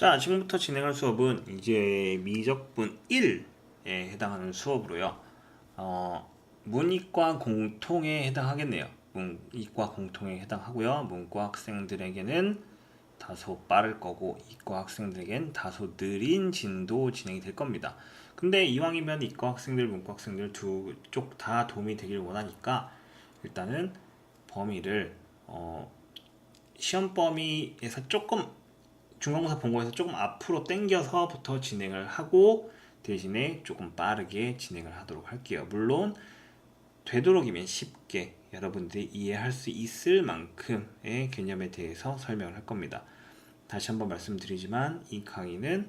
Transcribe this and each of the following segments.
자, 지금부터 진행할 수업은 이제 미적분 1에 해당하는 수업으로요. 문이과 공통에 해당하겠네요. 문이과 공통에 해당하고요. 문과 학생들에게는 다소 빠를 거고 이과 학생들에겐 다소 느린 진도 진행이 될 겁니다. 근데 이왕이면 이과 학생들, 문과 학생들 두 쪽 다 도움이 되길 원하니까 일단은 범위를 시험 범위에서 조금 중간고사 본거에서 조금 앞으로 당겨서부터 진행을 하고 대신에 조금 빠르게 진행을 하도록 할게요. 물론 되도록이면 쉽게 여러분들이 이해할 수 있을 만큼의 개념에 대해서 설명을 할 겁니다. 다시 한번 말씀드리지만 이 강의는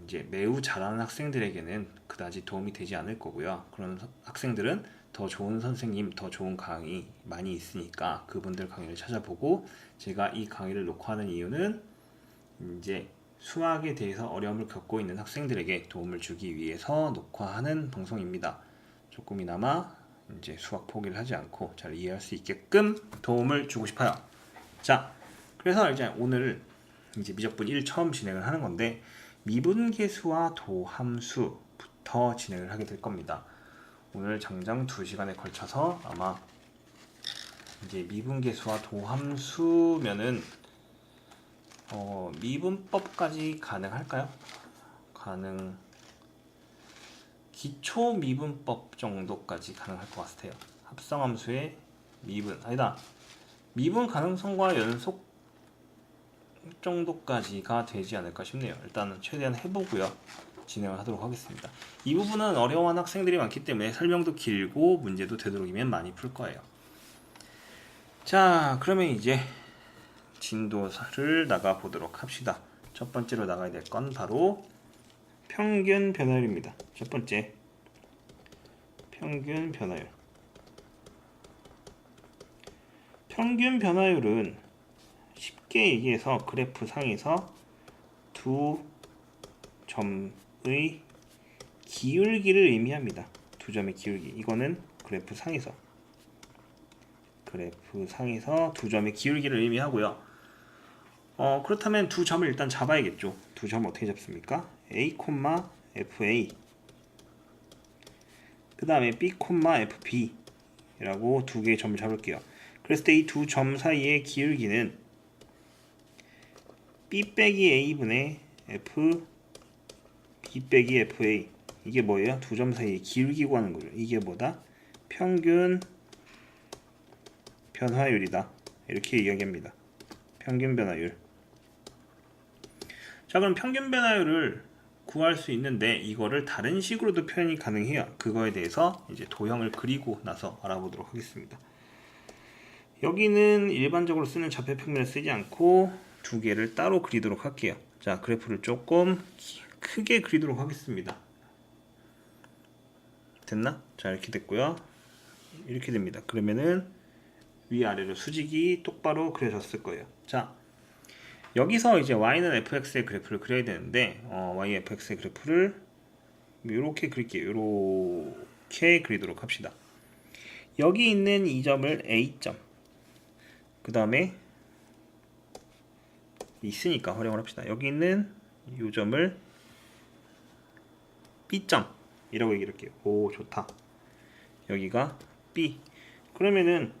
이제 매우 잘하는 학생들에게는 그다지 도움이 되지 않을 거고요. 그런 학생들은 더 좋은 선생님, 더 좋은 강의 많이 있으니까 그분들 강의를 찾아보고, 제가 이 강의를 놓고 하는 이유는 이제 수학에 대해서 어려움을 겪고 있는 학생들에게 도움을 주기 위해서 녹화하는 방송입니다. 조금이나마 이제 수학 포기를 하지 않고 잘 이해할 수 있게끔 도움을 주고 싶어요. 자, 그래서 이제 오늘 이제 미적분 1 처음 진행을 하는 건데, 미분계수와 도함수부터 진행을 하게 될 겁니다. 오늘 장장 2시간에 걸쳐서 아마 이제 미분계수와 도함수면은 미분법까지 가능할까요? 기초 미분법 정도까지 가능할 것 같아요. 합성함수의 미분, 아니다, 미분 가능성과 연속 정도까지가 되지 않을까 싶네요. 일단은 최대한 해보고요, 진행을 하도록 하겠습니다. 이 부분은 어려워하는 학생들이 많기 때문에 설명도 길고 문제도 되도록이면 많이 풀 거예요. 자, 그러면 이제 진도를 나가 보도록 합시다. 첫 번째로 나가야 될 건 바로 평균 변화율입니다. 첫 번째, 평균 변화율. 평균 변화율은 쉽게 얘기해서 그래프 상에서 두 점의 기울기를 의미합니다. 두 점의 기울기. 이거는 그래프 상에서 두 점의 기울기를 의미하고요. 그렇다면 두 점을 일단 잡아야겠죠. 두 점 어떻게 잡습니까? A, FA, 그 다음에 B, FB 라고 두 개의 점을 잡을게요. 그랬을 때 이 두 점 사이의 기울기는 B 빼기 A분의 F, B 빼기 FA. 이게 뭐예요? 두 점 사이의 기울기 구하는 거죠. 이게 뭐다? 평균 변화율이다. 이렇게 이야기합니다. 평균 변화율. 자, 그럼 평균 변화율을 구할 수 있는데 이거를 다른 식으로도 표현이 가능해요. 그거에 대해서 이제 도형을 그리고 나서 알아보도록 하겠습니다. 여기는 일반적으로 쓰는 좌표 평면을 쓰지 않고 두 개를 따로 그리도록 할게요. 자, 그래프를 조금 크게 그리도록 하겠습니다. 됐나? 자, 이렇게 됐고요. 이렇게 됩니다. 그러면은 위아래로 수직이 똑바로 그려졌을 거예요. 자, 여기서 이제 y는 fx의 그래프를 그려야 되는데 y fx의 그래프를 이렇게 그릴게요. 이렇게 그리도록 합시다. 여기 있는 이 점을 A점, 그 다음에 있으니까 활용을 합시다. 여기 있는 이 점을 B점 이라고 얘기를 할게요. 오, 좋다. 여기가 B. 그러면은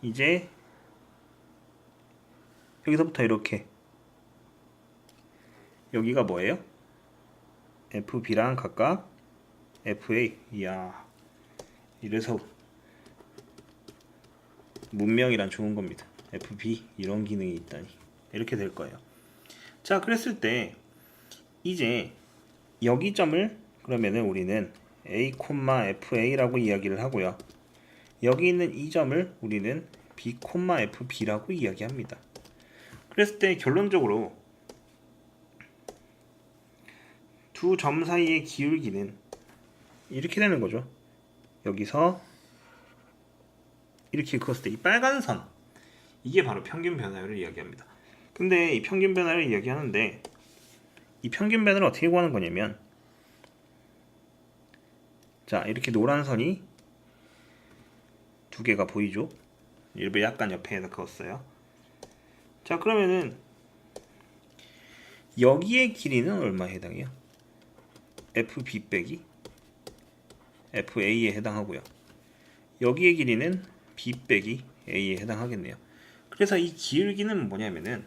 이제 여기서부터 이렇게 여기가 뭐예요? FB랑 각각 FA. 이야, 이래서 문명이란 좋은 겁니다. FB 이런 기능이 있다니. 이렇게 될 거예요. 자, 그랬을 때 이제 여기 점을 그러면은 우리는 A, FA라고 이야기를 하고요. 여기 있는 이 점을 우리는 B, FB라고 이야기합니다. 그랬을 때 결론적으로 두 점 사이의 기울기는 이렇게 되는 거죠. 여기서 이렇게 그었을 때 이 빨간 선, 이게 바로 평균 변화율을 이야기합니다. 근데 이 평균 변화율을 이야기하는데 이 평균 변화를 어떻게 구하는 거냐면, 자, 이렇게 노란 선이 두 개가 보이죠? 일부 약간 옆에다 그었어요. 자, 그러면은 여기의 길이는 얼마에 해당해요? FB 빼기 FA에 해당하고요. 여기의 길이는 B 빼기 A에 해당하겠네요. 그래서 이 기울기는 뭐냐면은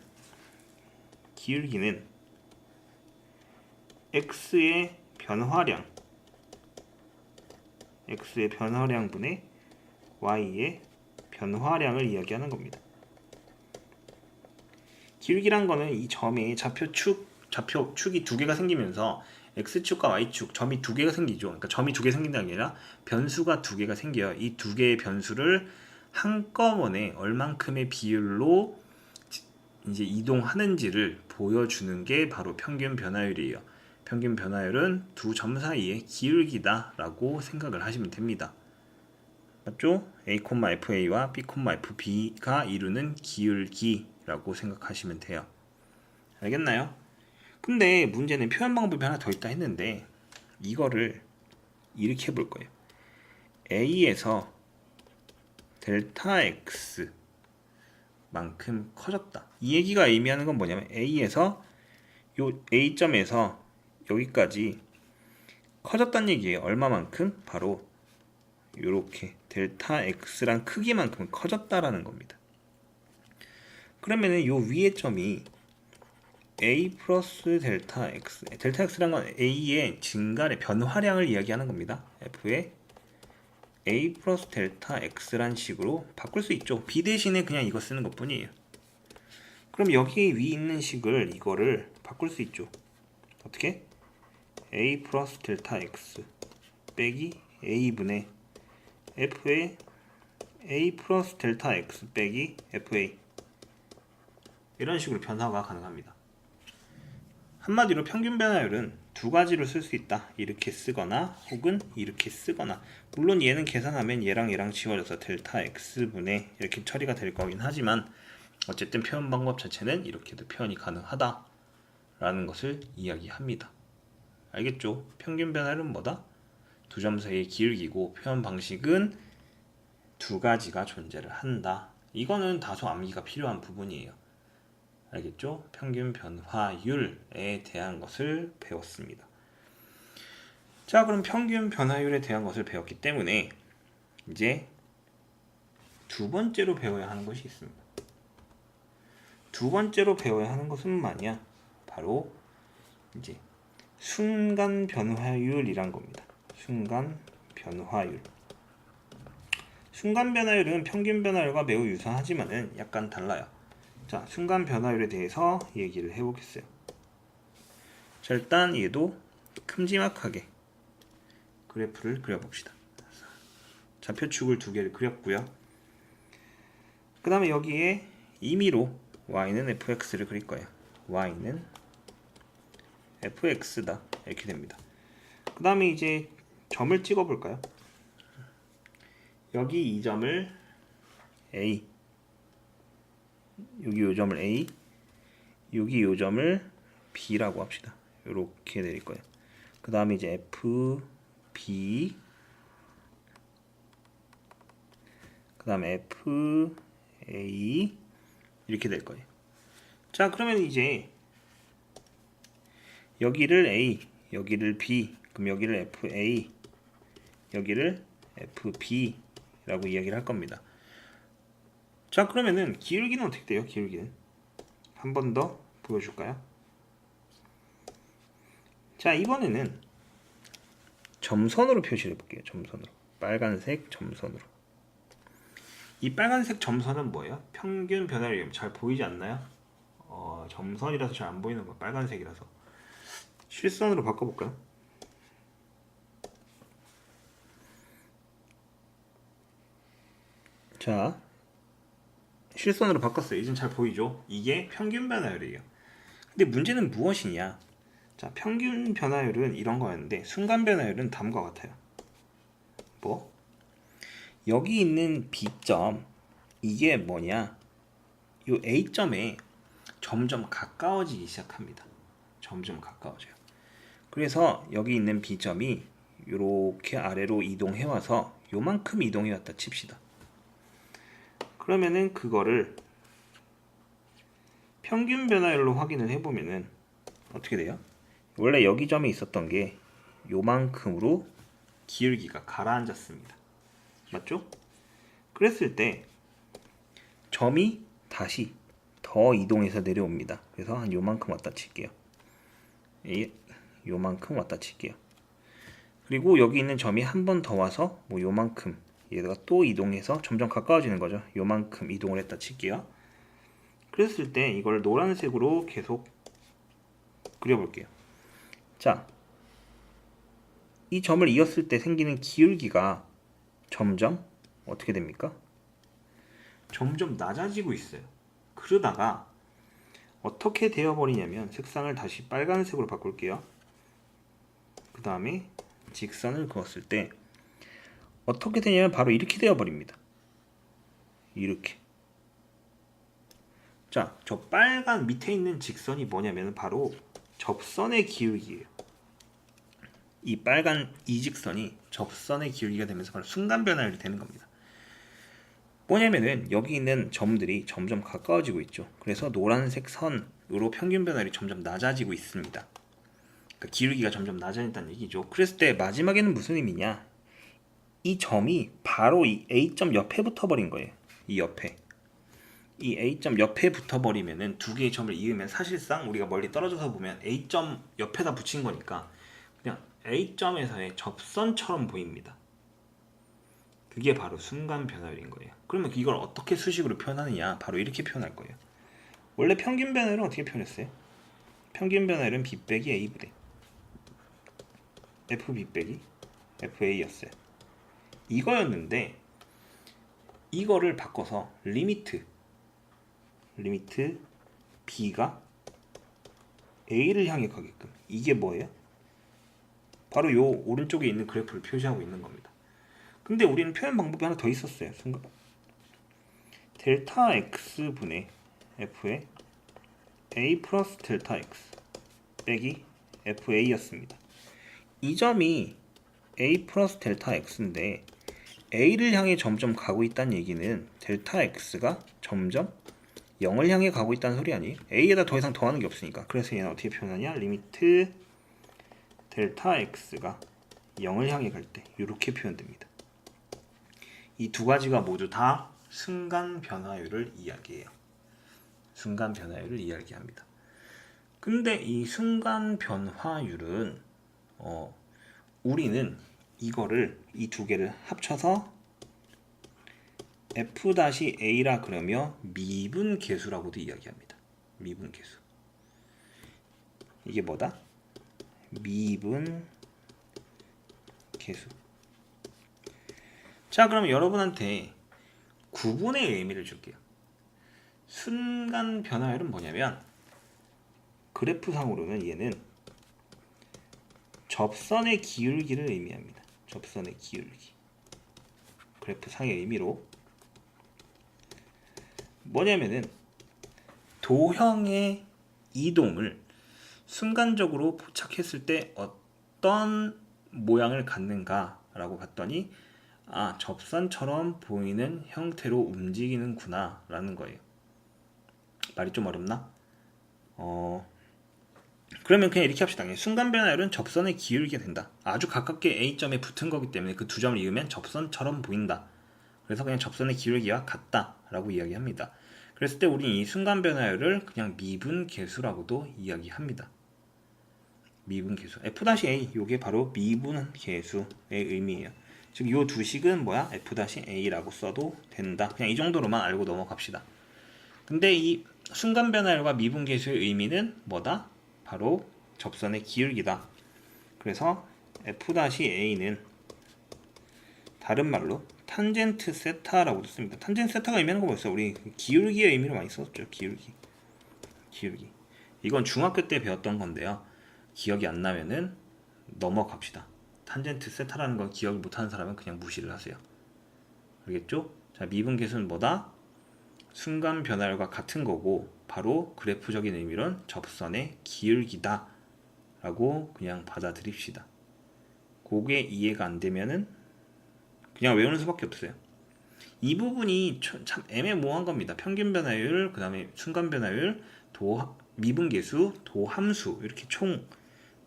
기울기는 X의 변화량분의 Y의 변화량을 이야기하는 겁니다. 기울기란 거는 이 점에 좌표축이 두 개가 생기면서 X축과 Y축 점이 두 개가 생기죠. 그러니까 점이 두 개 생긴다는 게 아니라 변수가 두 개가 생겨요. 이 두 개의 변수를 한꺼번에 얼만큼의 비율로 이제 이동하는지를 보여주는 게 바로 평균 변화율이에요. 평균 변화율은 두 점 사이의 기울기다 라고 생각을 하시면 됩니다. 맞죠? A, FA와 B, FB가 이루는 기울기라고 생각하시면 돼요. 알겠나요? 근데 문제는 표현 방법이 하나 더 있다 했는데 이거를 이렇게 해볼 거예요. A에서 델타 X 만큼 커졌다. 이 얘기가 의미하는 건 뭐냐면 A에서 요 A점에서 여기까지 커졌다는 얘기예요. 얼마만큼? 바로 요렇게 델타 X란 크기만큼 커졌다라는 겁니다. 그러면은 요 위의 점이 A 플러스 델타 X, 델타 X란 건 A의 증가의 변화량을 이야기하는 겁니다. F의 A 플러스 델타 X란 식으로 바꿀 수 있죠. B 대신에 그냥 이거 쓰는 것 뿐이에요. 그럼 여기 위 있는 식을 이거를 바꿀 수 있죠. 어떻게? A 플러스 델타 X 빼기 A분의 F의 A 플러스 델타 X 빼기 FA 이런 식으로 변화가 가능합니다. 한마디로 평균 변화율은 두 가지로 쓸 수 있다. 이렇게 쓰거나 혹은 이렇게 쓰거나, 물론 얘는 계산하면 얘랑 지워져서 델타 X분의 이렇게 처리가 될 거긴 하지만 어쨌든 표현 방법 자체는 이렇게도 표현이 가능하다 라는 것을 이야기합니다. 알겠죠? 평균 변화율은 뭐다? 두 점 사이의 기울기고 표현 방식은 두 가지가 존재를 한다. 이거는 다소 암기가 필요한 부분이에요. 알겠죠? 평균 변화율에 대한 것을 배웠습니다. 자, 그럼 평균 변화율에 대한 것을 배웠기 때문에 이제 두 번째로 배워야 하는 것이 있습니다. 두 번째로 배워야 하는 것은 뭐냐? 바로 이제 순간 변화율이란 겁니다. 순간 변화율. 순간 변화율은 평균 변화율과 매우 유사하지만은 약간 달라요. 자, 순간 변화율에 대해서 얘기를 해보겠어요. 자, 일단 얘도 큼지막하게 그래프를 그려봅시다. 좌표축을 두 개를 그렸고요. 그 다음에 여기에 임의로 y는 fx를 그릴 거예요. y는 fx다 이렇게 됩니다. 그 다음에 이제 점을 찍어 볼까요? 여기 이 점을 A, 여기 이 점을 A, 여기 이 점을 B라고 합시다. 이렇게 내릴 거예요. 그 다음에 이제 F, B, 그 다음에 F, A 이렇게 될 거예요. 자, 그러면 이제 여기를 A, 여기를 B, 그럼 여기를 FA, 여기를 FB라고 이야기를 할 겁니다. 자, 그러면은 기울기는 어떻게 돼요? 기울기는 한 번 더 보여줄까요? 자, 이번에는 점선으로 표시를 해볼게요. 점선으로, 빨간색 점선으로. 이 빨간색 점선은 뭐예요? 평균 변화율. 잘 보이지 않나요? 점선이라서 잘 안 보이는 거, 빨간색이라서. 실선으로 바꿔볼까요? 자, 실선으로 바꿨어요. 이젠 잘 보이죠? 이게 평균 변화율이에요. 근데 문제는 무엇이냐? 자, 평균 변화율은 이런 거였는데 순간 변화율은 다음과 같아요. 뭐? 여기 있는 B점, 이게 뭐냐? 이 A점에 점점 가까워지기 시작합니다. 점점 가까워져요. 그래서 여기 있는 B점이 이렇게 아래로 이동해 와서 요만큼 이동해 왔다 칩시다. 그러면은 그거를 평균 변화율로 확인을 해보면은 어떻게 돼요? 원래 여기 점에 있었던 게 요만큼으로 기울기가 가라앉았습니다. 맞죠? 그랬을 때 점이 다시 더 이동해서 내려옵니다. 그래서 한 요만큼 왔다 칠게요. 요만큼 왔다 칠게요. 그리고 여기 있는 점이 한 번 더 와서 뭐 요만큼 얘가 또 이동해서 점점 가까워지는 거죠. 요만큼 이동을 했다 칠게요. 그랬을 때 이걸 노란색으로 계속 그려볼게요. 자, 이 점을 이었을 때 생기는 기울기가 점점 어떻게 됩니까? 점점 낮아지고 있어요. 그러다가 어떻게 되어버리냐면 색상을 다시 빨간색으로 바꿀게요. 그 다음에 직선을 그었을 때 어떻게 되냐면 바로 이렇게 되어버립니다. 이렇게. 자, 저 빨간 밑에 있는 직선이 뭐냐면 바로 접선의 기울기예요. 이 빨간 이 직선이 접선의 기울기가 되면서 바로 순간 변화율이 되는 겁니다. 뭐냐면은 여기 있는 점들이 점점 가까워지고 있죠. 그래서 노란색 선으로 평균 변화율이 점점 낮아지고 있습니다. 그러니까 기울기가 점점 낮아진다는 얘기죠. 그랬을 때 마지막에는 무슨 의미냐? 이 점이 바로 이 A점 옆에 붙어버린 거예요. 이 옆에. 이 A점 옆에 붙어버리면은 두 개의 점을 이으면 사실상 우리가 멀리 떨어져서 보면 A점 옆에다 붙인 거니까 그냥 A점에서의 접선처럼 보입니다. 그게 바로 순간 변화율인 거예요. 그러면 이걸 어떻게 수식으로 표현하느냐? 바로 이렇게 표현할 거예요. 원래 평균 변화율은 어떻게 표현했어요? 평균 변화율은 B 빼기 A분의 FB 빼기 FA였어요. 이거였는데 이거를 바꿔서 리미트 B가 A를 향해 가게끔, 이게 뭐예요? 바로 요 오른쪽에 있는 그래프를 표시하고 있는 겁니다. 근데 우리는 표현 방법이 하나 더 있었어요. 델타 X분의 F의 A 플러스 델타 X 빼기 FA였습니다. 이 점이 A 플러스 델타 X인데 A를 향해 점점 가고 있다는 얘기는 델타 X가 점점 0을 향해 가고 있다는 소리 아니에요? A에다 더 이상 더하는 게 없으니까. 그래서 얘는 어떻게 표현하냐? 리미트 델타 X가 0을 향해 갈 때 이렇게 표현됩니다. 이 두 가지가 모두 다 순간 변화율을 이야기해요. 순간 변화율을 이야기합니다. 근데 이 순간 변화율은 우리는 이거를 이 두 개를 합쳐서 F-A라 그러며 미분계수라고도 이야기합니다. 미분계수. 이게 뭐다? 미분계수. 자, 그럼 여러분한테 구분의 의미를 줄게요. 순간 변화율은 뭐냐면 그래프상으로는 얘는 접선의 기울기를 의미합니다. 접선의 기울기. 그래프상의 의미로 뭐냐면은 도형의 이동을 순간적으로 포착했을 때 어떤 모양을 갖는가라고 봤더니 접선처럼 보이는 형태로 움직이는구나 라는 거예요. 말이 좀 어렵나? 그러면 그냥 이렇게 합시다. 순간 변화율은 접선의 기울기가 된다. 아주 가깝게 A점에 붙은 거기 때문에 그 두 점을 이으면 접선처럼 보인다. 그래서 그냥 접선의 기울기와 같다 라고 이야기합니다. 그랬을 때 우리는 이 순간 변화율을 그냥 미분계수라고도 이야기합니다. 미분계수. F-A, 요게 바로 미분계수의 의미예요. 즉 요 두 식은 뭐야? F-A라고 써도 된다. 그냥 이 정도로만 알고 넘어갑시다. 근데 이 순간 변화율과 미분계수의 의미는 뭐다? 바로 접선의 기울기다. 그래서 F-A는 다른 말로 탄젠트 세타라고도 씁니다. 탄젠트 세타가 의미하는 거 뭐였어요? 우리 기울기의 의미로 많이 썼죠. 기울기. 이건 중학교 때 배웠던 건데요. 기억이 안 나면은 넘어갑시다. 탄젠트 세타라는 건 기억을 못하는 사람은 그냥 무시를 하세요. 알겠죠? 자, 미분계수는 뭐다? 순간 변화율과 같은 거고 바로 그래프적인 의미로는 접선의 기울기다 라고 그냥 받아들입시다. 그게 이해가 안 되면은 그냥 외우는 수밖에 없어요. 이 부분이 참 애매모호한 겁니다. 평균 변화율, 그 다음에 순간 변화율, 미분계수, 도함수 이렇게 총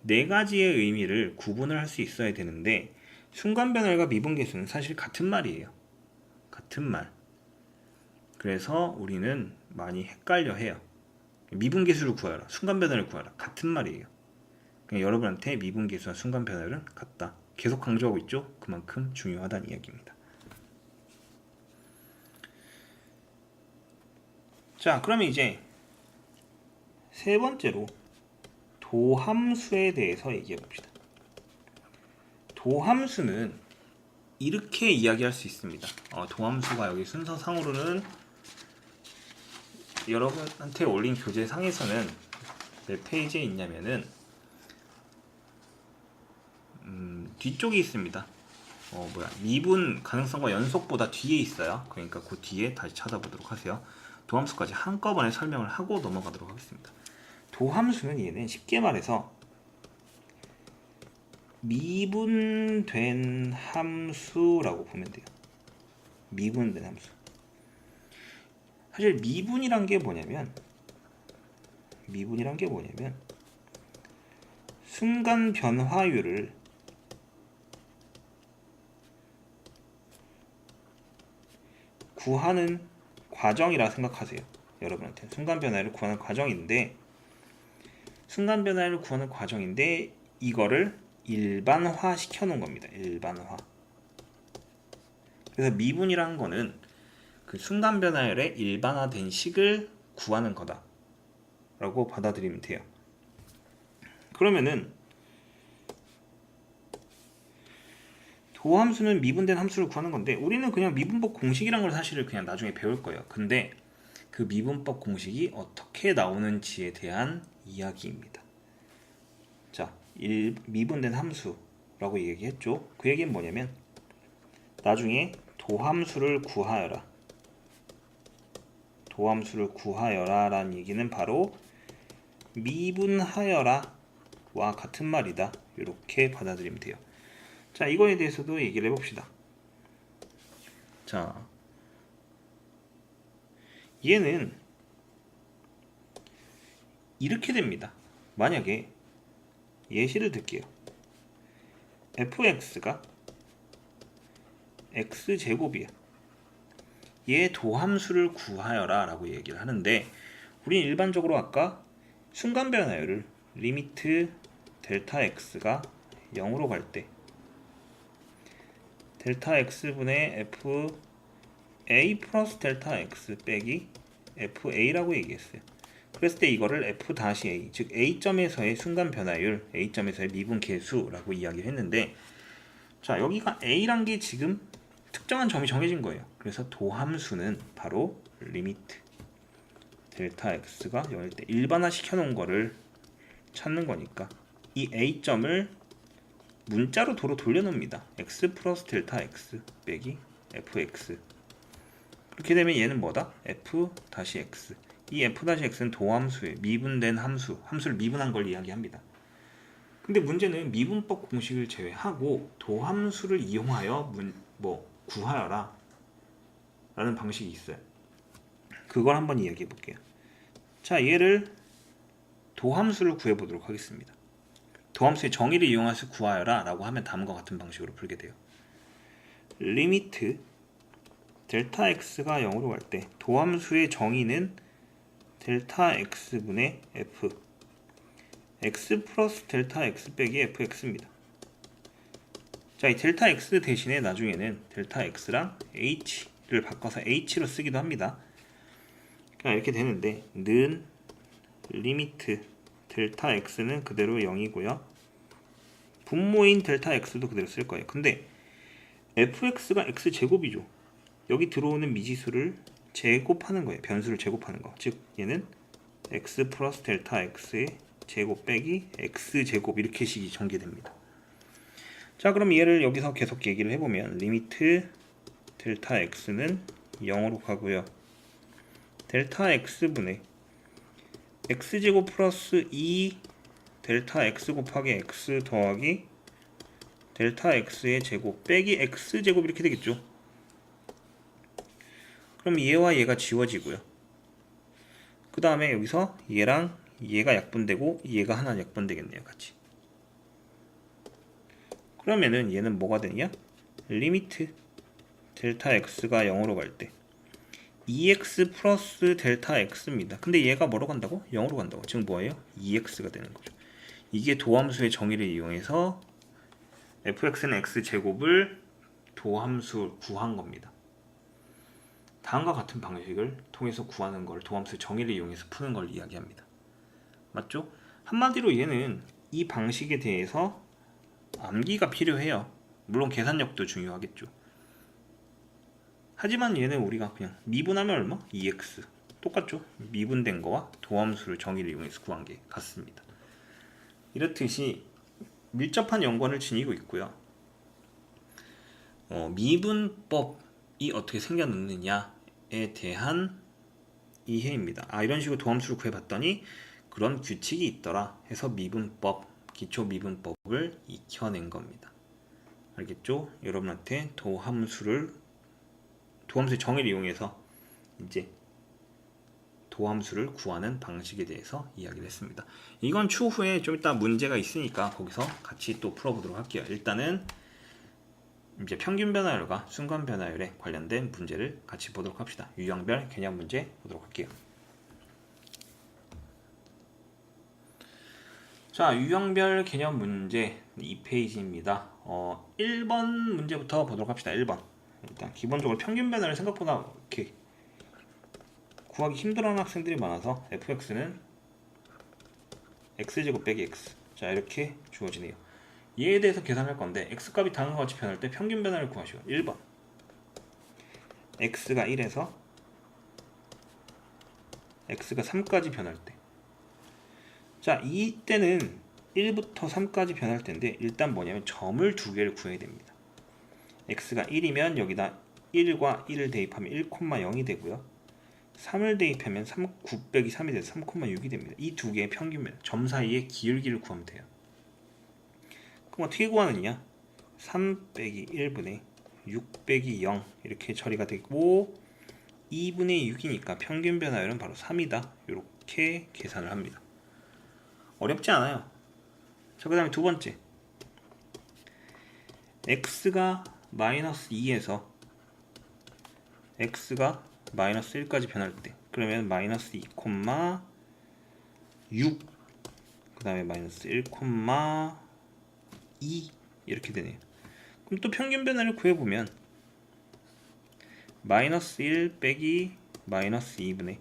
4가지의 의미를 구분을 할 수 있어야 되는데 순간변화율과 미분계수는 사실 같은 말이에요. 같은 말. 그래서 우리는 많이 헷갈려 해요. 미분계수를 구하라, 순간변화를 구하라. 같은 말이에요. 그냥 여러분한테 미분계수와 순간변화율은 같다. 계속 강조하고 있죠. 그만큼 중요하다는 이야기입니다. 자, 그러면 이제 세 번째로 도함수에 대해서 얘기해 봅시다. 도함수는 이렇게 이야기할 수 있습니다. 도함수가 여기 순서상으로는 여러분한테 올린 교재상에서는 몇 페이지에 있냐면은 뒤쪽에 있습니다. 미분 가능성과 연속보다 뒤에 있어요. 그러니까 그 뒤에 다시 찾아보도록 하세요. 도함수까지 한꺼번에 설명을 하고 넘어가도록 하겠습니다. 도함수는 얘는 쉽게 말해서 미분된 함수라고 보면 돼요. 미분된 함수. 사실 미분이란 게 뭐냐면 순간 변화율을 구하는 과정이라 생각하세요. 여러분한테 순간 변화율을 구하는 과정인데 이거를 일반화 시켜 놓은 겁니다. 일반화. 그래서 미분이라는 거는 그 순간 변화율의 일반화된 식을 구하는 거다 라고 받아들이면 돼요. 그러면은 도함수는 미분된 함수를 구하는 건데 우리는 그냥 미분법 공식이란 걸 사실을 그냥 나중에 배울 거예요. 근데 그 미분법 공식이 어떻게 나오는지에 대한 이야기입니다. 자, 미분된 함수라고 얘기했죠. 그 얘기는 뭐냐면 나중에 도함수를 구하여라 라는 얘기는 바로 미분하여라 와 같은 말이다. 이렇게 받아들이면 돼요. 자, 이거에 대해서도 얘기를 해봅시다. 자, 얘는 이렇게 됩니다. 만약에 예시를 들게요. fx가 x제곱이야. 얘 도함수를 구하여라 라고 얘기를 하는데 우리는 일반적으로 아까 순간 변화율을 리미트 델타 x가 0으로 갈 때 델타 x분의 f a 플러스 델타 x 빼기 fa라고 얘기했어요. 그랬을 때 이거를 f-a, 즉 a점에서의 순간 변화율, a점에서의 미분 계수라고 이야기를 했는데 자, 여기가 a란 게 지금 특정한 점이 정해진 거예요. 그래서 도함수는 바로 리미트 델타 x가 0일 때 일반화 시켜놓은 거를 찾는 거니까 이 a점을 문자로 도로 돌려놓습니다. x 플러스 델타 x 빼기 fx. 그렇게 되면 얘는 뭐다? f-x. 이 f-x는 도함수의 미분된 함수를 미분한 걸 이야기합니다. 근데 문제는 미분법 공식을 제외하고 도함수를 이용하여 구하여라 라는 방식이 있어요. 그걸 한번 이야기해 볼게요. 자, 얘를 도함수를 구해보도록 하겠습니다. 도함수의 정의를 이용해서 구하여라 라고 하면 다음과 같은 방식으로 풀게 돼요. 리미트 델타 x가 0으로 갈 때 도함수의 정의는 델타 x분의 f x 플러스 델타 x 빼기 fx입니다. 자, 이 델타 x 대신에 나중에는 델타 x랑 h를 바꿔서 h로 쓰기도 합니다. 그러니까 이렇게 되는데 는 리미트 델타 x는 그대로 0이고요. 분모인 델타 x도 그대로 쓸 거예요. 근데 fx가 x제곱이죠. 여기 들어오는 미지수를 제곱하는 거예요. 변수를 제곱하는 거. 즉 얘는 x 플러스 델타 x의 제곱 빼기 x제곱 이렇게 식이 전개됩니다. 자, 그럼 얘를 여기서 계속 얘기를 해보면 리미트 델타 x는 0으로 가고요. 델타 x분의 x제곱 플러스 2 델타 x 곱하기 x 더하기 델타 x의 제곱 빼기 x제곱 이렇게 되겠죠. 그럼 얘와 얘가 지워지고요. 그 다음에 여기서 얘랑 얘가 약분되고 얘가 하나 약분되겠네요. 같이. 그러면은 얘는 뭐가 되냐? 리미트 델타 x가 0으로 갈 때 2x 플러스 델타 x입니다. 근데 얘가 뭐로 간다고? 0으로 간다고. 지금 뭐예요? 2x가 되는 거죠. 이게 도함수의 정의를 이용해서 fx는 x제곱을 도함수 구한 겁니다. 다음과 같은 방식을 통해서 구하는 걸 도함수의 정의를 이용해서 푸는 걸 이야기합니다. 맞죠? 한마디로 얘는 이 방식에 대해서 암기가 필요해요. 물론 계산력도 중요하겠죠. 하지만 얘는 우리가 그냥 미분하면 얼마? 2x 똑같죠? 미분된 거와 도함수를 정의를 이용해서 구한 게 같습니다. 이렇듯이 밀접한 연관을 지니고 있고요. 미분법이 어떻게 생겨났느냐에 대한 이해입니다. 이런 식으로 도함수를 구해봤더니 그런 규칙이 있더라 해서 미분법, 기초 미분법을 익혀낸 겁니다. 알겠죠? 여러분한테 도함수의 정의를 이용해서 이제 도함수를 구하는 방식에 대해서 이야기를 했습니다. 이건 추후에 좀 이따 문제가 있으니까 거기서 같이 또 풀어보도록 할게요. 일단은 이제 평균 변화율과 순간 변화율에 관련된 문제를 같이 보도록 합시다. 유형별 개념 문제 보도록 할게요. 자, 유형별 개념 문제 2페이지입니다. 1번 문제부터 보도록 합시다. 1번. 일단 기본적으로 평균 변화를 생각보다 이렇게 구하기 힘들어하는 학생들이 많아서 fx는 x제곱 빼기 x. 자, 이렇게 주어지네요. 얘에 대해서 계산할 건데 x값이 다음과 같이 변할 때 평균 변화를 구하시오. 1번 x가 1에서 x가 3까지 변할 때. 자, 이때는 1부터 3까지 변할 텐데 일단 뭐냐면 점을 두 개를 구해야 됩니다. x가 1이면 여기다 1과 1을 대입하면 1,0이 되고요. 3을 대입하면 9 빼기 3이 돼서 3,6이 됩니다. 이 두 개의 평균 변화, 점 사이의 기울기를 구하면 돼요. 그럼 어떻게 구하느냐? 3 빼기 1분의 6 빼기 0 이렇게 처리가 되고 2분의 6이니까 평균 변화율은 바로 3이다. 이렇게 계산을 합니다. 어렵지 않아요. 자, 그 다음에 두 번째 x가 마이너스 2에서 x가 마이너스 1까지 변할 때 그러면 마이너스 2, 6 그 다음에 마이너스 1, 2 이렇게 되네요. 그럼 또 평균 변화를 구해보면 마이너스 1 빼기 마이너스 2분의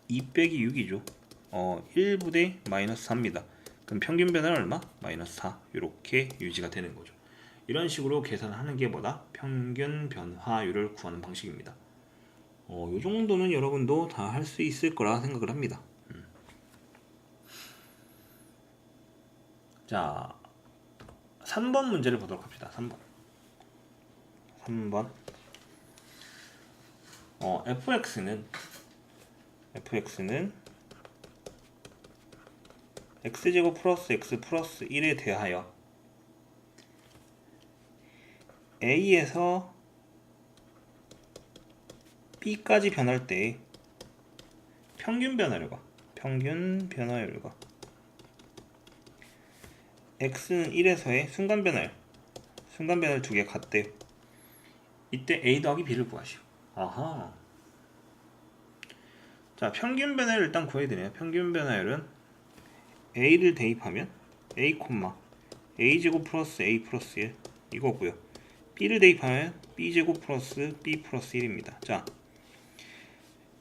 2 빼기 6이죠. 1분의 마이너스 4입니다. 그럼 평균 변화는 얼마? 마이너스 4 이렇게 유지가 되는 거죠. 이런 식으로 계산하는 게 뭐다? 평균 변화율을 구하는 방식입니다. 이 정도는 여러분도 다 할 수 있을 거라 생각을 합니다. 자, 3번 문제를 보도록 합시다. 3번 fx는 x제곱 플러스 x 플러스 1에 대하여 a에서 b까지 변할 때 평균 변화율과 x는 1에서의 순간 변화율 두 개 같대요. 이때 a 더하기 b를 구하시오. 아하. 자, 평균 변화율 일단 구해야 되네요. 평균 변화율은 a를 대입하면 a제곱 플러스 a 플러스 1 이거고요. b를 대입하면 b제곱 플러스 b 플러스 1입니다. 자,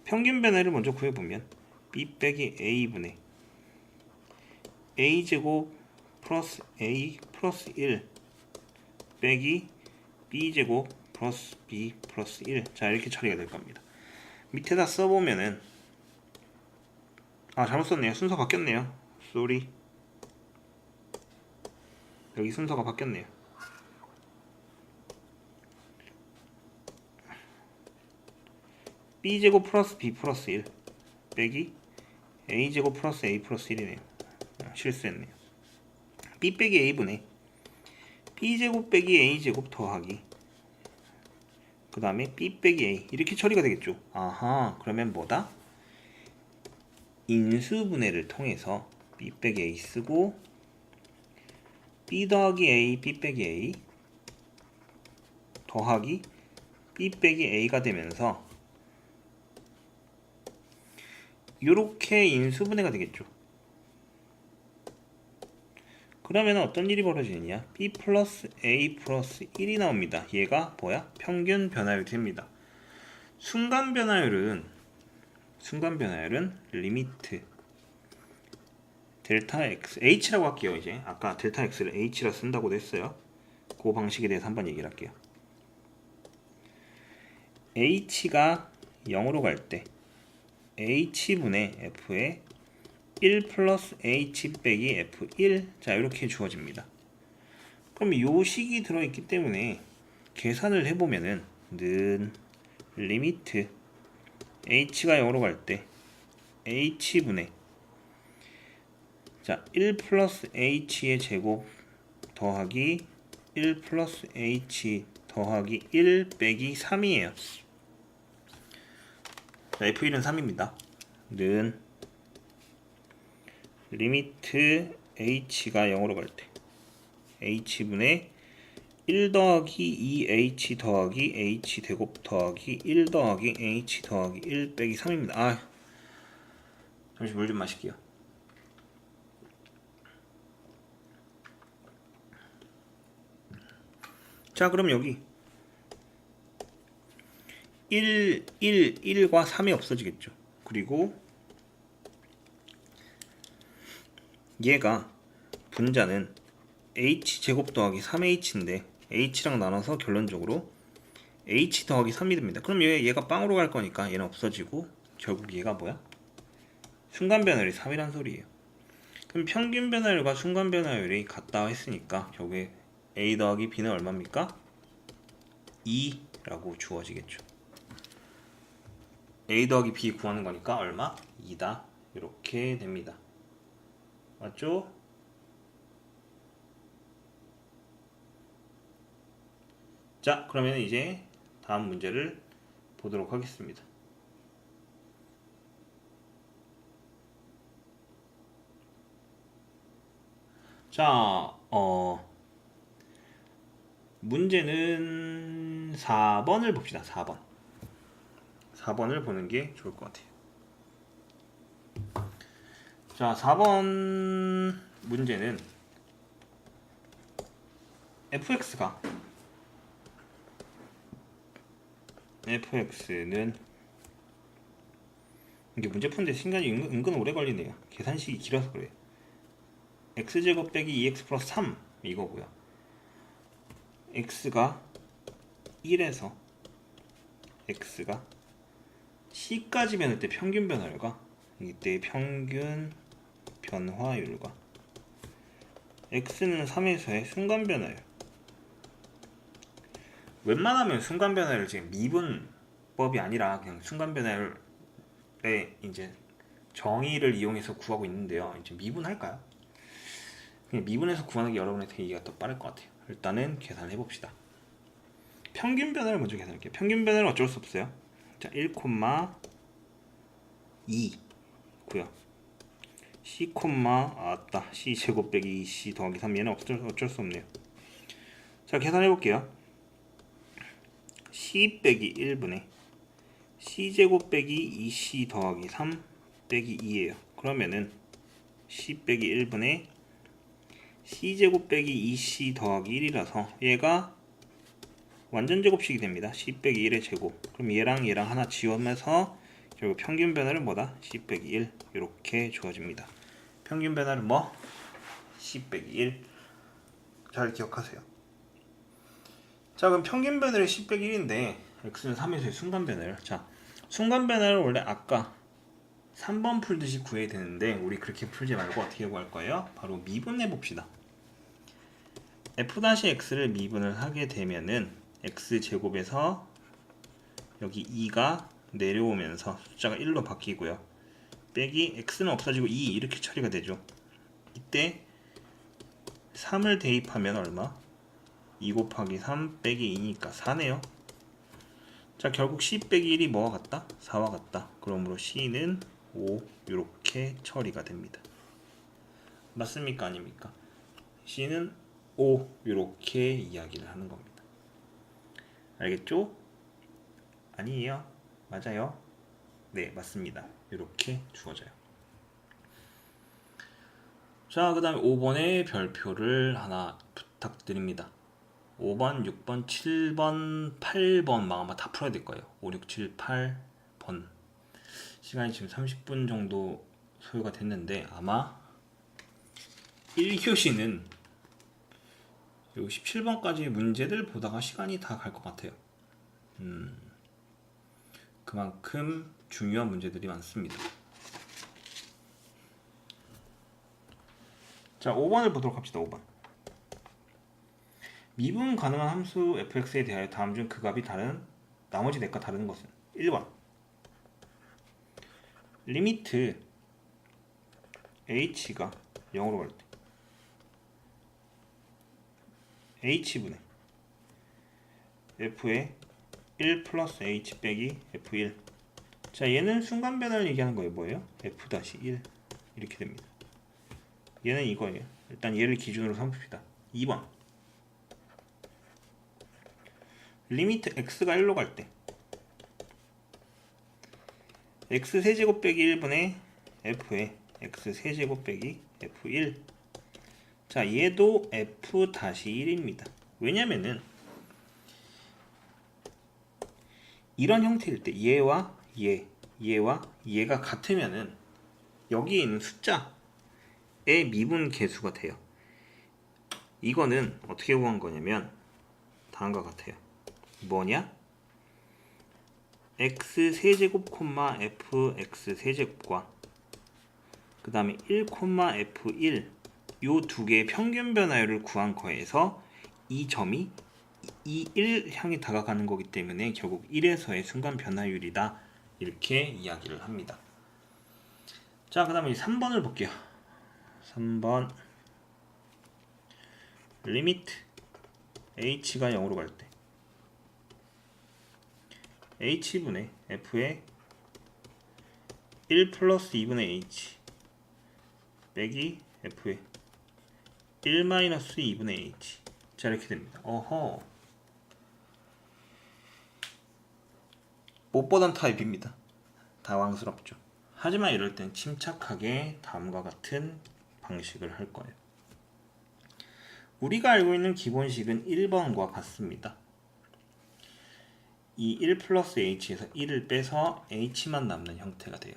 평균 변화를 먼저 구해보면 b 빼기 a분의 a제곱 플러스 a 플러스 1 빼기 b제곱 플러스 b 플러스 1. 자, 이렇게 처리가 될 겁니다. 밑에다 써보면은 잘못 썼네요. 순서 바뀌었네요. 쏘리. 여기 순서가 바뀌었네요. b제곱 플러스 b 플러스 1 빼기 a제곱 플러스 a 플러스 1이네요. 실수했네요. b 빼기 a분의 b제곱 빼기 a제곱 더하기 그 다음에 b 빼기 a 이렇게 처리가 되겠죠. 아하, 그러면 뭐다? 인수분해를 통해서 b 빼기 a 쓰고 b 더하기 a, b 빼기 a 더하기 b 빼기 a가 되면서 이렇게 인수분해가 되겠죠. 그러면 어떤 일이 벌어지느냐? b 플러스 a 플러스 1이 나옵니다. 얘가 뭐야? 평균 변화율이 됩니다. 순간 변화율은 리미트 델타 x h라고 할게요. 이제 아까 델타 x를 h라 쓴다고 했어요. 그 방식에 대해서 한번 얘기를 할게요. h가 0으로 갈 때 h분의 f에 1 플러스 h 빼기 f1 자 이렇게 주어집니다. 그럼 요 식이 들어있기 때문에 계산을 해보면은 는 리미트 h가 0으로 갈 때 h분의 자 1 플러스 h의 제곱 더하기 1 플러스 h 더하기 1 빼기 3이에요. 자, f1은 3입니다. 는 리미트 h가 0으로 갈 때 h분의 1 더하기 2h 더하기 h 제곱 더하기 1 더하기 h 더하기 1 빼기 3입니다. 아, 잠시 물 좀 마실게요. 자, 그럼 여기 1과 3이 없어지겠죠. 그리고 얘가 분자는 h제곱 더하기 3h인데 h랑 나눠서 결론적으로 h 더하기 3이 됩니다. 그럼 얘가 빵으로 갈 거니까 얘는 없어지고 결국 얘가 뭐야? 순간 변화율이 3이란 소리예요. 그럼 평균 변화율과 순간 변화율이 같다 했으니까 결국에 a 더하기 b는 얼마입니까? 2라고 주어지겠죠. a 더하기 b 구하는 거니까 얼마? 2다. 이렇게 됩니다. 맞죠? 자, 그러면 이제 다음 문제를 보도록 하겠습니다. 자, 문제는 4번을 봅시다. 4번을 보는 게 좋을 것 같아요. 자, 4번 문제는 fx는 이게 문제 푸는데 시간이 은근 오래 걸리네요. 계산식이 길어서 그래요. x제곱 빼기 2x 플러스 3 이거고요. x가 1에서 x가 c까지 변할 때 평균 변화율과 이때 평균 변화율과 x는 3에서의 순간 변화율. 웬만하면 순간 변화율 지금 미분법이 아니라 그냥 순간 변화율의 이제 정의를 이용해서 구하고 있는데요. 이제 미분할까요? 그냥 미분해서 구하는 게 여러분의 되기가 더 빠를 것 같아요. 일단은 계산해 봅시다. 평균 변화를 먼저 계산할게요. 평균 변화는 어쩔 수 없어요. 자, 1,2 고요. c, c 제곱 빼기 2c 더하기 3 얘는 어쩔 수 없네요. 자, 계산해 볼게요. c 빼기 1분의 c 제곱 빼기 2c 더하기 3 빼기 2예요. 그러면은 c 빼기 1분의 c 제곱 빼기 2c 더하기 1이라서 얘가 완전 제곱식이 됩니다. c 빼기 1의 제곱. 그럼 얘랑 하나 지우면서 결국 평균 변화는 뭐다? c 빼기 1 이렇게 주어집니다. 평균 변화는 뭐? c 빼기 1. 잘 기억하세요. 자, 그럼 평균 변화율이 10 빼기 1인데 x는 3에서의 순간 변화율. 자, 순간 변화율을 원래 아까 3번 풀듯이 구해야 되는데 우리 그렇게 풀지 말고 어떻게 구할 거예요? 바로 미분해 봅시다. f-x를 미분을 하게 되면은 x제곱에서 여기 2가 내려오면서 숫자가 1로 바뀌고요. 빼기 x는 없어지고 2 이렇게 처리가 되죠. 이때 3을 대입하면 얼마? 2 곱하기 3 빼기 2니까 4네요. 자, 결국 c 빼기 1이 뭐와 같다? 4와 같다. 그러므로 c는 5 이렇게 이렇게 처리가 됩니다. 맞습니까? 아닙니까? C는 O 이렇게 이야기를 하는 겁니다. 알겠죠? 아니에요. 맞아요. 네, 맞습니다. 이렇게 주어져요. 자, 그 다음에 5번의 별표를 하나 부탁드립니다. 5번, 6번, 7번, 8번 아마 다 풀어야 될 거예요. 5, 6, 7, 8번. 시간이 지금 30분 정도 소요가 됐는데 아마 1교시는 요 17번까지 문제들 보다가 시간이 다 갈 것 같아요. 그만큼 중요한 문제들이 많습니다. 자, 5번을 보도록 합시다. 5번. 미분 가능한 함수 fx에 대하여 다음 중 그 값이 다른 나머지 넷과 다른 것은 1번 리미트 h가 0으로 갈 때 h분의 f의 1 플러스 h 빼기 f1. 자, 얘는 순간 변화를 얘기하는 거예요. 뭐예요? f-1 이렇게 됩니다. 얘는 이거예요. 일단 얘를 기준으로 삼읍시다. 2번 리미트 x가 1로 갈 때 x세제곱 빼기 1분의 f의 x세제곱 빼기 f1. 자, 얘도 f-1입니다. 왜냐면은 이런 형태일 때 얘와 얘와 얘가 같으면은 여기에 있는 숫자의 미분 계수가 돼요. 이거는 어떻게 구한 거냐면 다음과 같아요. 뭐냐? x세제곱 fx세제곱과 그 다음에 1, f1 요 두 개의 평균 변화율을 구한 거에서 이 점이 이 1 향이 다가가는 거기 때문에 결국 1에서의 순간 변화율이다 이렇게 이야기를 합니다. 자, 그 다음에 3번을 볼게요. 3번 리미트 h가 0으로 갈 때 h분의 f의 1 플러스 2분의 h 빼기 f의 1 마이너스 2분의 h. 자, 이렇게 됩니다. 어허, 못 보던 타입입니다. 당황스럽죠. 하지만 이럴 땐 침착하게 다음과 같은 방식을 할 거예요. 우리가 알고 있는 기본식은 1번과 같습니다. 이 1 플러스 h에서 1을 빼서 h만 남는 형태가 돼요.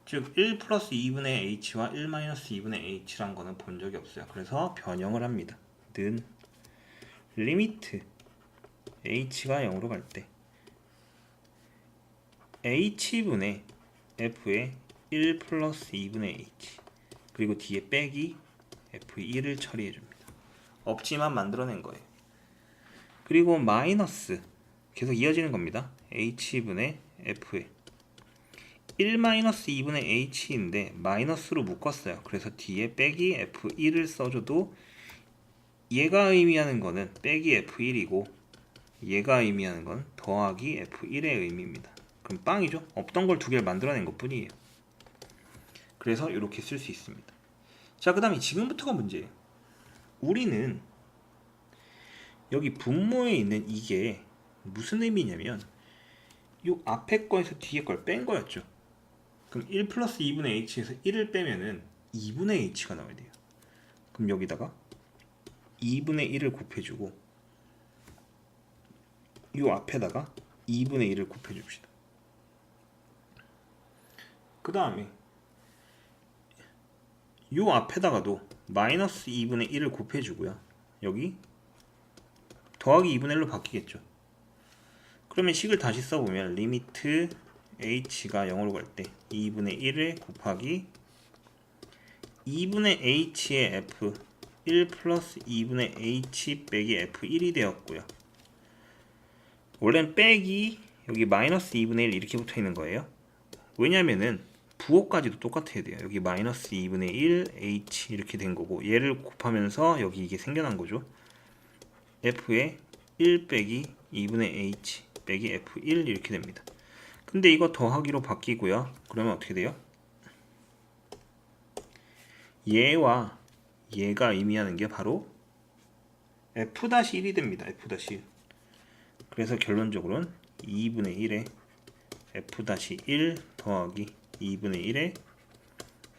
즉 1 플러스 2분의 h와 1 마이너스 2분의 h란 거는 본 적이 없어요. 그래서 변형을 합니다. 는 리미트 h가 0으로 갈 때 h분의 f의 1 플러스 2분의 h 그리고 뒤에 빼기 f1을 처리해줍니다. 없지만 만들어낸 거예요. 그리고 마이너스 계속 이어지는 겁니다. h분의 f의 1 마이너스 2분의 h인데 마이너스로 묶었어요. 그래서 뒤에 빼기 f1을 써줘도 얘가 의미하는 거는 빼기 f1이고 얘가 의미하는 건 더하기 f1의 의미입니다. 그럼 빵이죠? 없던 걸 두 개를 만들어낸 것 뿐이에요. 그래서 이렇게 쓸 수 있습니다. 자, 그 다음에 지금부터가 문제예요. 우리는 여기 분모에 있는 이게 무슨 의미냐면 이 앞에 거에서 뒤에 걸 뺀 거였죠. 그럼 1 플러스 2분의 h에서 1을 빼면은 2분의 h가 나와야 돼요. 그럼 여기다가 2분의 1을 곱해주고 이 앞에다가 2분의 1을 곱해줍시다. 그 다음에 이 앞에다가도 마이너스 2분의 1을 곱해주고요. 여기 더하기 2분의 1로 바뀌겠죠. 그러면 식을 다시 써보면 리미트 h가 0으로 갈 때 2분의 1을 곱하기 2분의 h의 f 1 플러스 2분의 h 빼기 f1이 되었고요. 원래는 빼기 여기 마이너스 2분의 1 이렇게 붙어 있는 거예요. 왜냐면은 부호까지도 똑같아야 돼요. 여기 마이너스 2분의 1 h 이렇게 된 거고 얘를 곱하면서 여기 이게 생겨난 거죠. f의 1 빼기 2분의 h 빼기 f1 이렇게 됩니다. 근데 이거 더하기로 바뀌고요. 그러면 어떻게 돼요? 얘와 얘가 의미하는 게 바로 f-1이 됩니다. f-1. 그래서 결론적으로는 2분의 1에 f-1 더하기 2분의 1에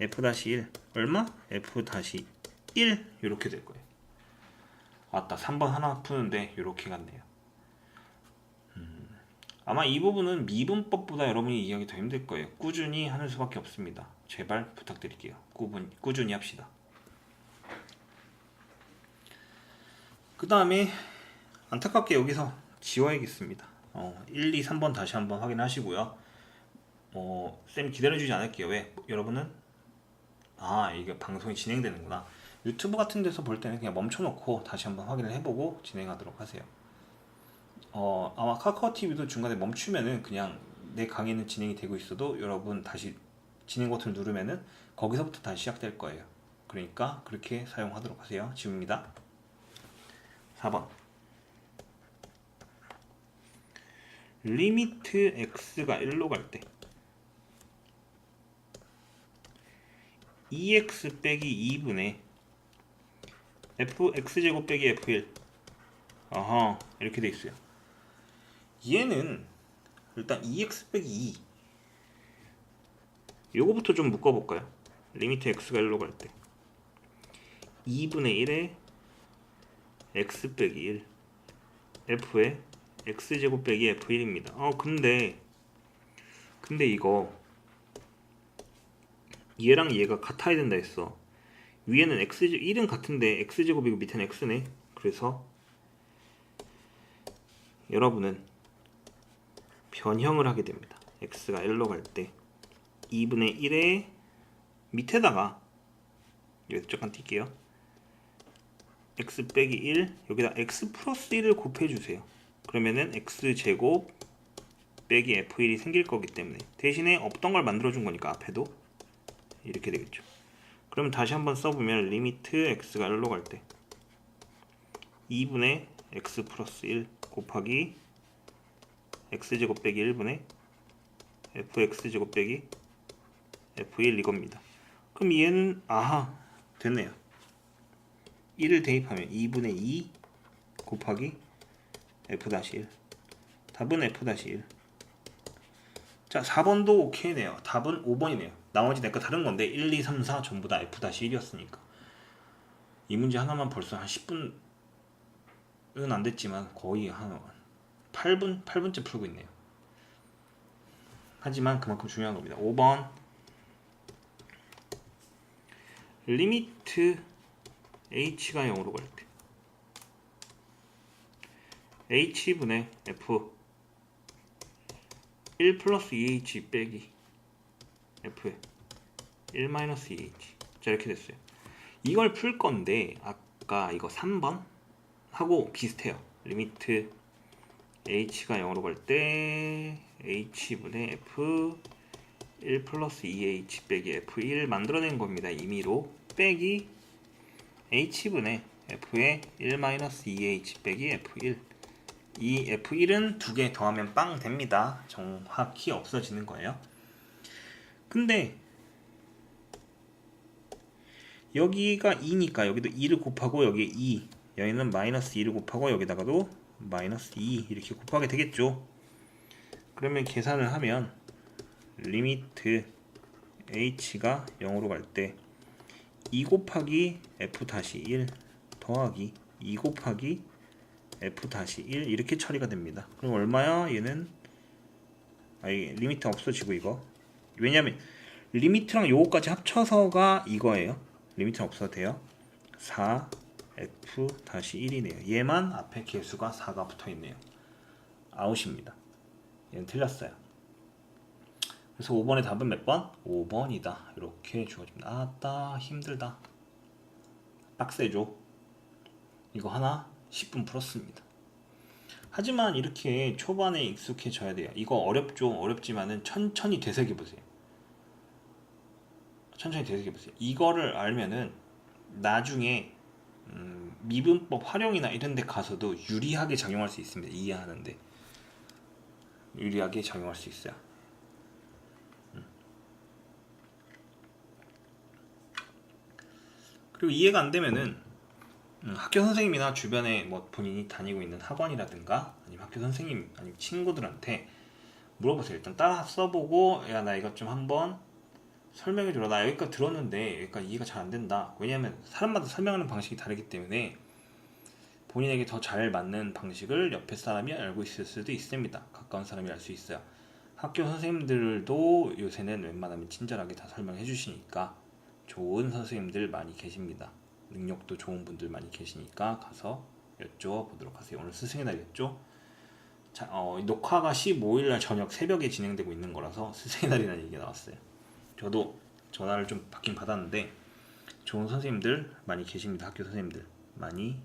f-1 얼마? f-1 이렇게 될 거예요. 맞다. 3번 하나 푸는데 이렇게 갔네요. 아마 이 부분은 미분법보다 여러분이 이해하기 더 힘들 거예요. 꾸준히 하는 수밖에 없습니다. 제발 부탁드릴게요. 꾸준히 합시다. 그 다음에 안타깝게 여기서 지워야겠습니다. 1, 2, 3번 다시 한번 확인하시고요. 쌤 기다려주지 않을게요. 왜? 여러분은 이게 방송이 진행되는구나. 유튜브 같은 데서 볼 때는 그냥 멈춰놓고 다시 한번 확인을 해보고 진행하도록 하세요. 아마 카카오 TV도 중간에 멈추면은 그냥 내 강의는 진행이 되고 있어도 여러분 다시 진행 버튼을 누르면은 거기서부터 다시 시작될 거예요. 그러니까 그렇게 사용하도록 하세요. 지웁니다. 4번 리미트 x가 1로 갈 때 2x 빼기 2분의 fx제곱 빼기 f1 이렇게 돼 있어요. 얘는 일단 2x 빼기 2 요거부터 좀 묶어볼까요? 리미트 x가 1로 갈 때 2분의 1에 x 빼기 1 f에 x제곱 빼기 f1입니다. 근데 이거 얘랑 얘가 같아야 된다 했어. 위에는 x 1은 같은데 x제곱이고 밑에는 x네. 그래서 여러분은 변형을 하게 됩니다. x가 1로 갈 때 2분의 1에 밑에다가 여기서 잠깐 뛸게요. x 빼기 1 여기다 x 플러스 1을 곱해주세요. 그러면은 x제곱 빼기 f1이 생길 거기 때문에 대신에 없던 걸 만들어준 거니까 앞에도 이렇게 되겠죠. 그럼 다시 한번 써보면 리미트 x가 1로 갈 때 2분의 x 플러스 1 곱하기 x제곱 빼기 1분의 fx제곱 빼기 f1 이겁니다. 그럼 얘는 됐네요. 1을 대입하면 2분의 2 곱하기 f-1 답은 f-1. 자 4번도 오케이네요. 답은 5번이네요. 나머지 내거 다른 건데 1, 2, 3, 4 전부 다 f-1이었으니까 이 문제 하나만 벌써 한 10분은 안 됐지만 거의 한 8분째 풀고 있네요. 하지만 그만큼 중요한 겁니다. 5번 리미트 h가 0으로 갈 때 h분의 f 1 플러스 2h 빼기 f에 1 마이너스 2h 자 이렇게 됐어요. 이걸 풀 건데 아까 이거 3번 하고 비슷해요. 리미트 h가 0으로 갈 때 h분의 f 1 플러스 2h 빼기 f1 만들어낸 겁니다. 임의로 빼기 h분의 f의 1 마이너스 2h 빼기 f1 이 f1은 두 개 더하면 빵 됩니다. 정확히 없어지는 거예요. 근데 여기가 2니까 여기도 2를 곱하고 여기에 2 여기는 마이너스 2를 곱하고 여기다가도 마이너스 2 이렇게 곱하게 되겠죠. 그러면 계산을 하면 리미트 h가 0으로 갈 때 2 곱하기 f-1 더하기 2 곱하기 f-1 이렇게 처리가 됩니다. 그럼 얼마야? 얘는 리미트 없어지고 이거 왜냐면 리미트랑 요거까지 합쳐서가 이거예요. 리미트는 없어도 돼요. 4f-1이네요. 얘만 앞에 개수가 4가 붙어있네요. 아웃입니다. 얘는 틀렸어요. 그래서 5번의 답은 몇 번? 5번이다. 이렇게 주어집니다. 아따 힘들다. 빡세죠. 이거 하나 10분 풀었습니다. 하지만 이렇게 초반에 익숙해져야 돼요. 이거 어렵죠. 어렵지만은 천천히 되새겨보세요. 이거를 알면은 나중에 미분법 활용이나 이런 데 가서도 유리하게 작용할 수 있습니다. 이해하는데 유리하게 작용할 수 있어요. 그리고 이해가 안 되면은 학교 선생님이나 주변에 뭐 본인이 다니고 있는 학원이라든가 아니면 학교 선생님 아니면 친구들한테 물어보세요. 일단 따라 써보고 야 나 이것 좀 한번 설명해주라. 나 여기까지 들었는데 여기까지 이해가 잘 안 된다. 왜냐하면 사람마다 설명하는 방식이 다르기 때문에 본인에게 더 잘 맞는 방식을 옆에 사람이 알고 있을 수도 있습니다. 가까운 사람이 알 수 있어요. 학교 선생님들도 요새는 웬만하면 친절하게 다 설명해 주시니까 좋은 선생님들 많이 계십니다. 능력도 좋은 분들 많이 계시니까 가서 여쭤보도록 하세요. 오늘 스승의 날이었죠? 자, 녹화가 15일날 저녁 새벽에 진행되고 있는 거라서 스승의 날이라는 얘기가 나왔어요. 저도 전화를 좀 받긴 받았는데 좋은 선생님들 많이 계십니다. 학교 선생님들 많이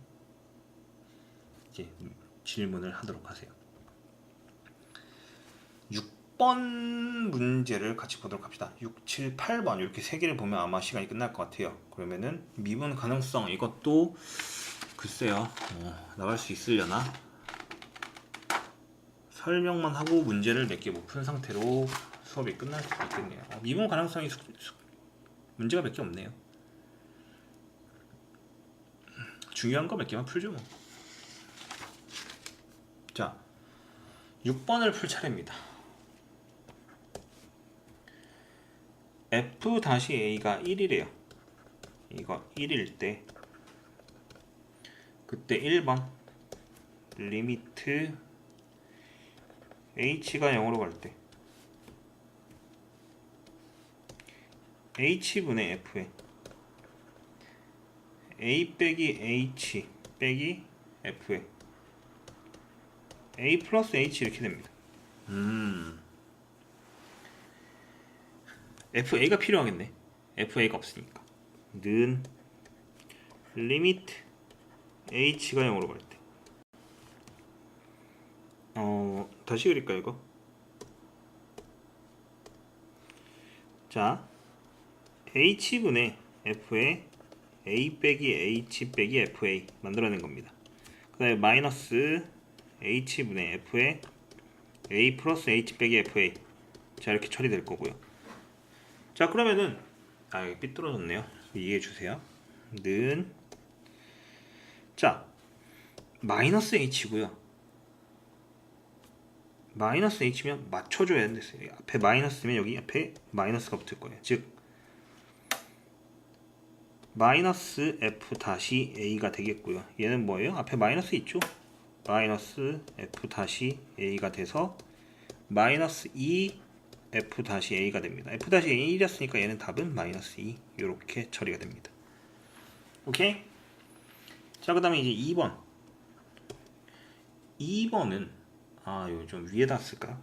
이제 질문을 하도록 하세요. 6번 문제를 같이 보도록 합시다. 6, 7, 8번 이렇게 세 개를 보면 아마 시간이 끝날 것 같아요. 그러면은 미분 가능성 이것도 글쎄요 나갈 수 있으려나? 설명만 하고 문제를 몇 개 못 푼 상태로 수업이 끝날 수도 있겠네요. 미분 가능성이 문제가 몇 개 없네요. 중요한 거 몇 개만 풀죠 뭐. 자, 6번을 풀 차례입니다. f-a가 1이래요. 이거 1일 때 그때 1번 리미트 h가 0으로 갈 때 h분의 f에 a 빼기 h 빼기 f에 a 플러스 h 이렇게 됩니다. fa가 필요하겠네. fa가 없으니까 는 리미트 h가 0으로 갈 때 다시 그릴까요 이거? 자 h분의 f에 a 빼기 h 빼기 fa 만들어낸 겁니다. 그 다음에 마이너스 h분의 f에 a 플러스 h 빼기 fa 자 이렇게 처리될 거고요. 자 그러면은 여기 삐뚤어졌네요. 이해해 주세요. 는 자 마이너스 h고요. 마이너스 h면 맞춰줘야 된댔어요. 앞에 마이너스면 여기 앞에 마이너스가 붙을 거예요. 즉 마이너스 f 다시 a가 되겠고요. 얘는 뭐예요? 앞에 마이너스 있죠? 마이너스 f 다시 a가 돼서 마이너스 2 f 다시 a가 됩니다. f 다시 a 1이었으니까 얘는 답은 마이너스 2 이렇게 처리가 됩니다. 오케이? 자 그 다음에 이제 2번은 이거 좀 위에다 쓸까?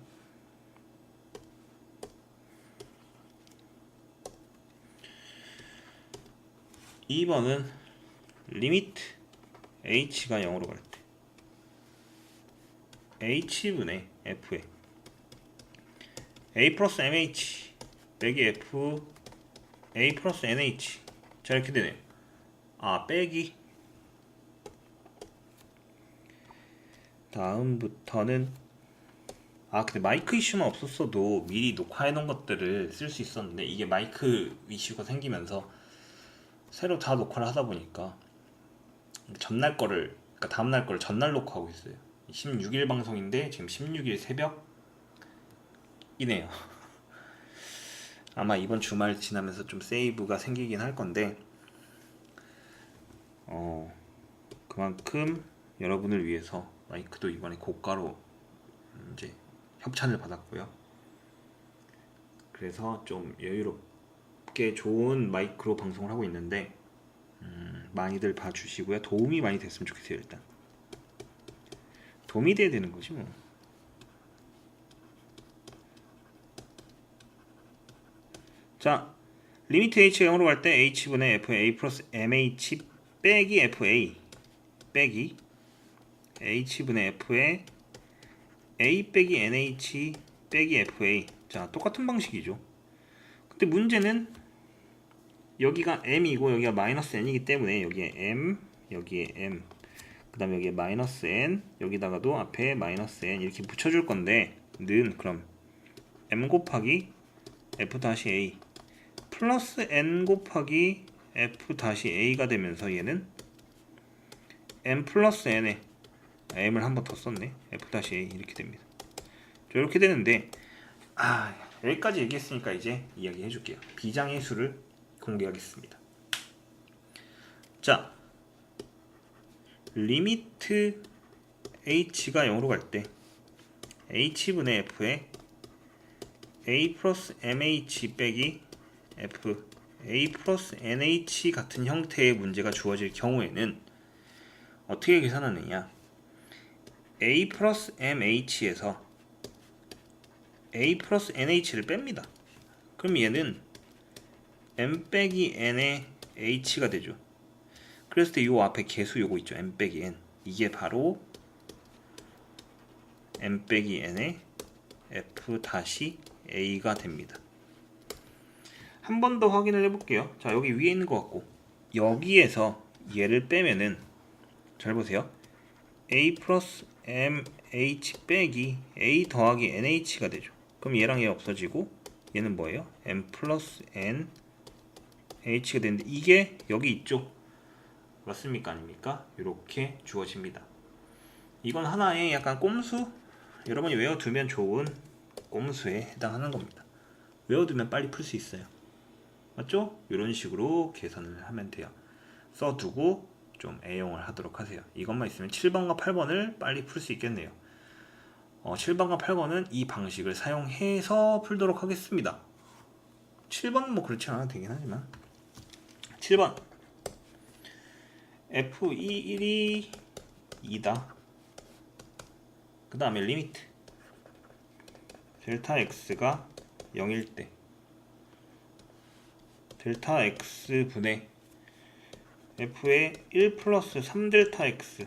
(2번은) 리미트 h가 0으로 갈 때 h분의 f에 a 플러스 mh 빼기 f a 플러스 nh 자 이렇게 되네요. 빼기 다음부터는 근데 마이크 이슈만 없었어도 미리 녹화해 놓은 것들을 쓸 수 있었는데 이게 마이크 이슈가 생기면서 새로 다 녹화를 하다 보니까 전날 거를 그러니까 다음날 거를 전날 녹화하고 있어요. 16일 방송인데 지금 16일 새벽이네요. 아마 이번 주말 지나면서 좀 세이브가 생기긴 할 건데 그만큼 여러분을 위해서 마이크도 이번에 고가로 이제 협찬을 받았고요. 그래서 좀 여유롭게 좋은 마이크로 방송을 하고 있는데 많이들 봐주시고요. 도움이 많이 됐으면 좋겠어요. 일단 도움이 돼야 되는 거지 뭐. 자 리미트 h가 0으로 갈 때 h분의 f a 플러스 mh 빼기 fa 빼기 h분의 f에 a 빼기 nh 빼기 fa 자 똑같은 방식이죠. 근데 문제는 여기가 m이고 여기가 마이너스 n이기 때문에 여기에 m 여기에 m 그 다음에 여기에 마이너스 n 여기다가도 앞에 마이너스 n 이렇게 붙여줄 건데 는 그럼 m 곱하기 f 다시 a 플러스 n 곱하기 f-a가 되면서 얘는 m 플러스 n에 m을 한 번 더 썼네. f-a 이렇게 됩니다. 이렇게 되는데 여기까지 얘기했으니까 이제 이야기해 줄게요. 비장의 수를 공개하겠습니다. 자, 리미트 h가 0으로 갈 때 h분의 f에 a 플러스 mh 빼기 f a 플러스 nh 같은 형태의 문제가 주어질 경우에는 어떻게 계산하느냐, a 플러스 mh에서 a 플러스 nh를 뺍니다. 그럼 얘는 m 빼기 n의 h가 되죠. 그랬을 때 요 앞에 계수 요거 있죠. m 빼기 n. 이게 바로 m 빼기 n의 f 다시 a가 됩니다. 한 번 더 확인을 해볼게요. 자, 여기 위에 있는 것 같고 여기에서 얘를 빼면은 잘 보세요. a 플러스 mh 빼기 a 더하기 nh가 되죠. 그럼 얘랑 얘 없어지고 얘는 뭐예요? m 플러스 n h가 되는데 이게 여기 있죠. 맞습니까? 아닙니까? 이렇게 주어집니다. 이건 하나의 약간 꼼수, 여러분이 외워두면 좋은 꼼수에 해당하는 겁니다. 외워두면 빨리 풀 수 있어요. 맞죠? 이런 식으로 계산을 하면 돼요. 써두고 좀 애용을 하도록 하세요. 이것만 있으면 7번과 8번을 빨리 풀 수 있겠네요. 7번과 8번은 이 방식을 사용해서 풀도록 하겠습니다. 7번은 뭐 그렇지 않아도 되긴 하지만 7번 f1이 2다. 그 다음에 리미트 델타 x가 0일 때 델타 x분의 f의 1 플러스 3 델타 x,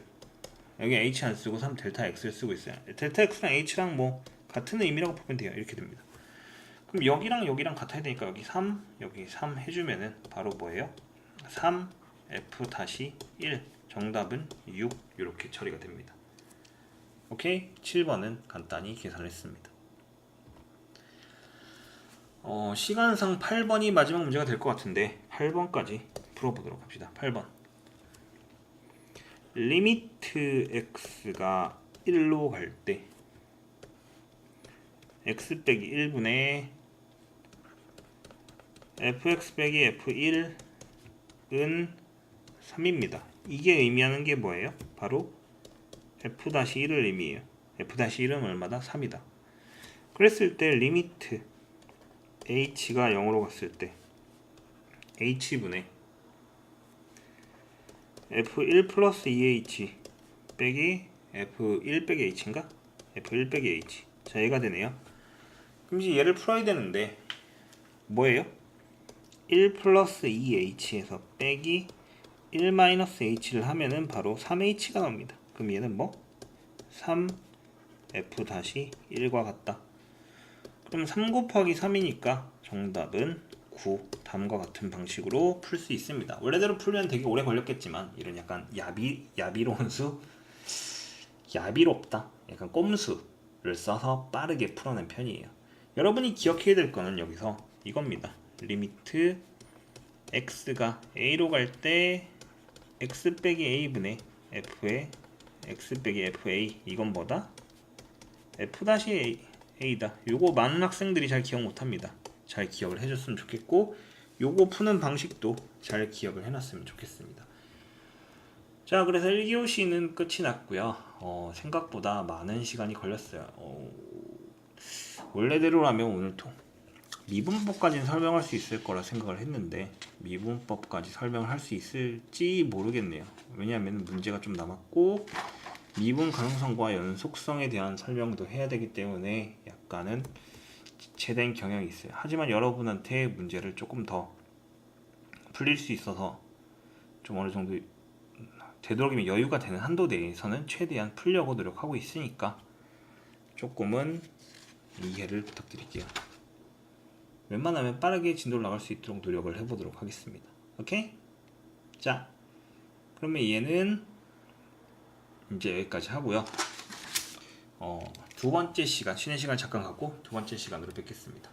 여기 h 안 쓰고 3 델타 x를 쓰고 있어요. 델타 x랑 h랑 뭐 같은 의미라고 보면 돼요. 이렇게 됩니다. 그럼 여기랑 여기랑 같아야 되니까 여기 3 여기 3 해주면은 바로 뭐예요? 3 f 다시 1, 정답은 6 이렇게 처리가 됩니다. 오케이? 7번은 간단히 계산했습니다. 시간상 8번이 마지막 문제가 될 것 같은데 8번까지 풀어보도록 합시다. 8번 리미트 x가 1로 갈 때 x 빼기 1분의 fx 빼기 f1은 3입니다. 이게 의미하는 게 뭐예요? 바로 f-1을 의미해요. f-1은 얼마다? 3이다. 그랬을 때 리미트 h가 0으로 갔을 때 h분의 f1 플러스 2h 빼기 f1 빼기 h인가? f1 빼기 h. 자, 얘가 되네요. 그럼 이제 얘를 풀어야 되는데 뭐예요? 1 플러스 2h에서 빼기 1 마이너스 h를 하면은 바로 3h가 나옵니다. 그럼 얘는 뭐? 3f 다시 1과 같다. 그럼 3 곱하기 3이니까 정답은 9. 다음과 같은 방식으로 풀 수 있습니다. 원래대로 풀면 되게 오래 걸렸겠지만 이런 약간 야비로운 수, 야비롭다, 약간 꼼수를 써서 빠르게 풀어낸 편이에요. 여러분이 기억해야 될 거는 여기서 이겁니다. 리미트 x가 a로 갈 때 x 빼기 a분의 f의 x 빼기 fa, 이건 뭐다? f-a다. 요거 많은 학생들이 잘 기억 못합니다. 잘 기억을 해줬으면 좋겠고 요거 푸는 방식도 잘 기억을 해놨으면 좋겠습니다. 자, 그래서 1교시는 끝이 났고요. 생각보다 많은 시간이 걸렸어요. 원래대로라면 오늘도 미분법까지는 설명할 수 있을 거라 생각을 했는데 미분법까지 설명을 할 수 있을지 모르겠네요. 왜냐하면 문제가 좀 남았고 미분 가능성과 연속성에 대한 설명도 해야 되기 때문에 약간은 지체된 경향이 있어요. 하지만 여러분한테 문제를 조금 더 풀릴 수 있어서 좀 어느 정도 되도록이면 여유가 되는 한도 내에서는 최대한 풀려고 노력하고 있으니까 조금은 이해를 부탁드릴게요. 웬만하면 빠르게 진도를 나갈 수 있도록 노력을 해보도록 하겠습니다. 오케이? 자, 그러면 얘는 이제 여기까지 하고요. 두 번째 시간, 쉬는 시간 잠깐 갖고 두 번째 시간으로 뵙겠습니다.